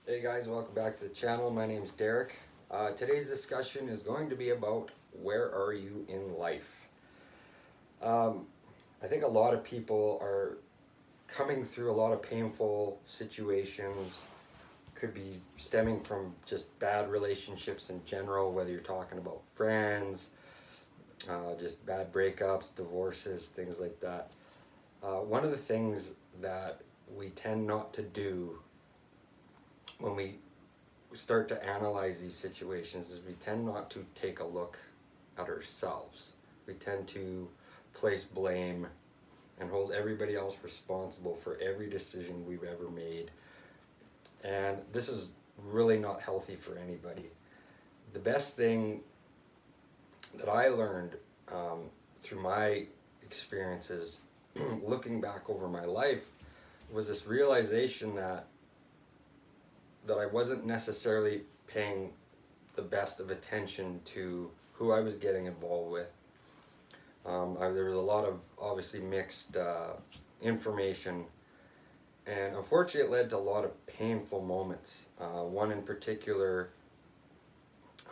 Hey guys, welcome back to the channel. My name is Derek. Today's discussion is going to be about where are you in life? Um, I think a lot of people are coming through a lot of painful situations. Could be stemming from just bad relationships in general, whether you're talking about friends, just bad breakups, divorces, things like that. One of the things that we tend not to do when we start to analyze these situations is we tend not to take a look at ourselves. We tend to place blame and hold everybody else responsible for every decision we've ever made. And this is really not healthy for anybody. The best thing that I learned through my experiences, looking back over my life, was this realization that I wasn't necessarily paying the best of attention to who I was getting involved with. There was a lot of obviously mixed information, and unfortunately, it led to a lot of painful moments. One in particular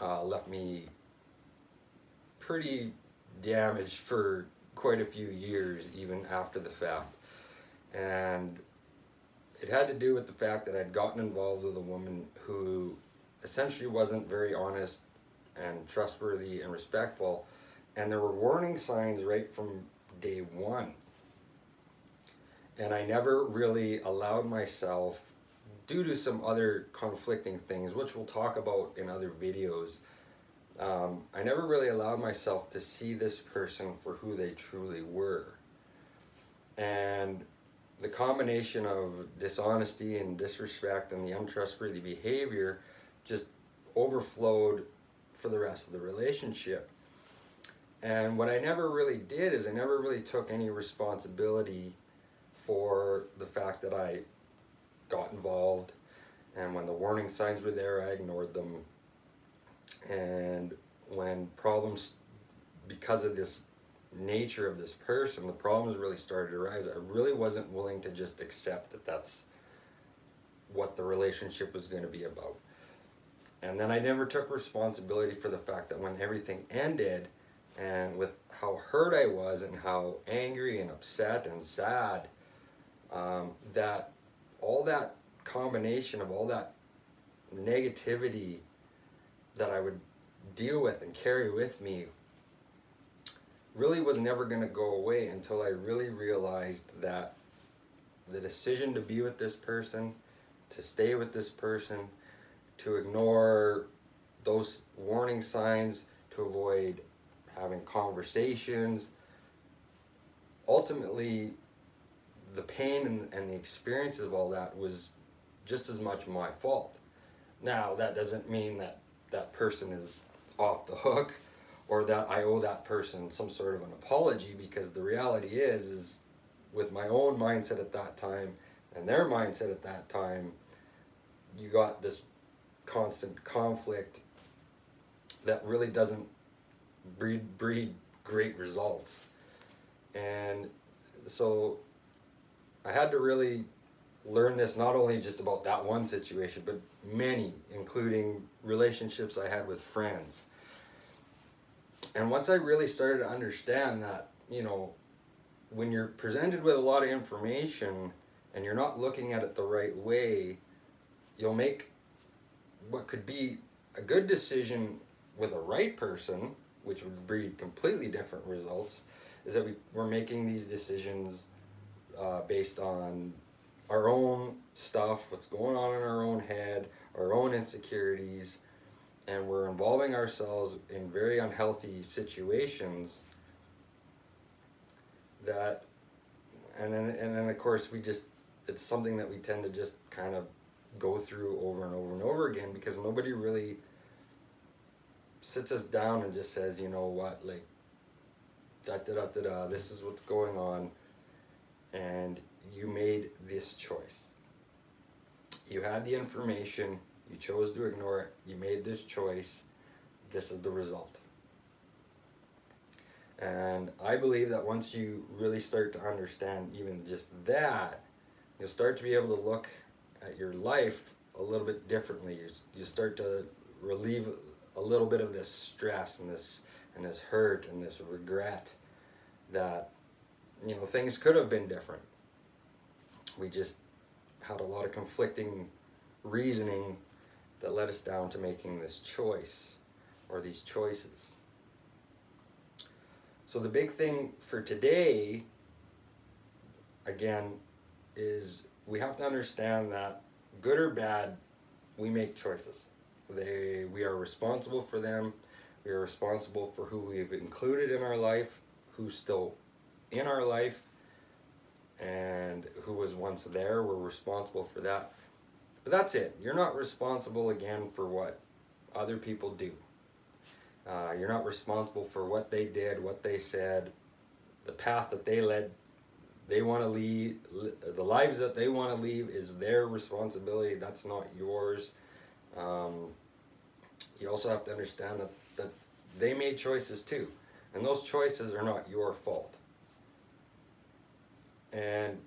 left me pretty damaged for quite a few years, even after the fact. And it had to do with the fact that I'd gotten involved with a woman who essentially wasn't very honest and trustworthy and respectful, and there were warning signs right from day one. And I never really allowed myself, due to some other conflicting things, which we'll talk about in other videos, I never really allowed myself to see this person for who they truly were. And the combination of dishonesty and disrespect and the untrustworthy behavior just overflowed for the rest of the relationship. And what I never really did is I never really took any responsibility for the fact that I got involved, and when the warning signs were there, I ignored them. And when problems, because of this nature of this person, the problems really started to arise, I really wasn't willing to just accept that that's what the relationship was going to be about. And then I never took responsibility for the fact that when everything ended, and with how hurt I was and how angry and upset and sad, that all that combination of all that negativity that I would deal with and carry with me really was never going to go away until I really realized that the decision to be with this person, to stay with this person, to ignore those warning signs, to avoid having conversations, ultimately the pain and the experiences of all that was just as much my fault. Now, that doesn't mean that that person is off the hook or that I owe that person some sort of an apology, because the reality is with my own mindset at that time and their mindset at that time, you got this constant conflict that really doesn't breed great results. And so I had to really learn this, not only just about that one situation, but many, including relationships I had with friends. And once I really started to understand that, when you're presented with a lot of information and you're not looking at it the right way, you'll make what could be a good decision with a right person, which would breed completely different results, is that we're making these decisions based on our own stuff, what's going on in our own head, our own insecurities, and we're involving ourselves in very unhealthy situations that, and then of course it's something that we tend to just kind of go through over and over and over again, because nobody really sits us down and just says, you know what, like, da da da da da, this is what's going on, and you made this choice. You had the information, you chose to ignore it, you made this choice, this is the result. And I believe that once you really start to understand even just that, you'll start to be able to look at your life a little bit differently. You start to relieve a little bit of this stress and this hurt and this regret that, you know, things could have been different. We just had a lot of conflicting reasoning that led us down to making this choice or these choices. So the big thing for today, again, is we have to understand that good or bad, we make choices. We are responsible for them. We are responsible for who we've included in our life, who's still in our life, and who was once there. We're responsible for that. But that's it. You're not responsible, again, for what other people do. You're not responsible for what they did, what they said, the path that they led. They want to lead, the lives that they want to lead is their responsibility. That's not yours. You also have to understand that they made choices too. And those choices are not your fault. And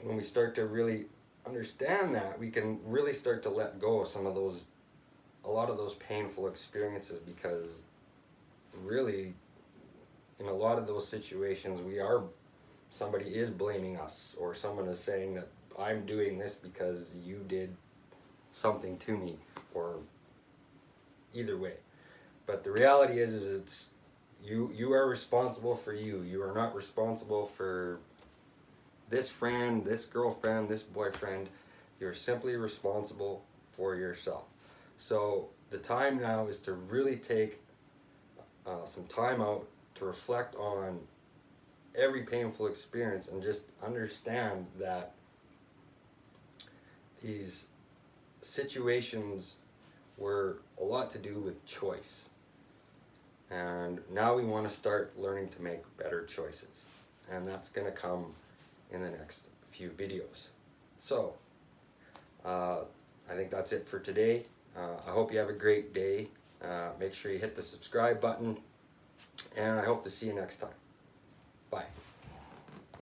when we start to really understand that, we can really start to let go of a lot of those painful experiences, because really, in a lot of those situations, somebody is blaming us, or someone is saying that I'm doing this because you did something to me, or either way. But the reality is it's you are responsible for you. You are not responsible for this friend, this girlfriend, this boyfriend. You're simply responsible for yourself. So the time now is to really take some time out to reflect on every painful experience and just understand that these situations were a lot to do with choice. And now we want to start learning to make better choices. And that's going to come in the next few videos. So, I think that's it for today. I hope you have a great day. Make sure you hit the subscribe button. And I hope to see you next time. Bye.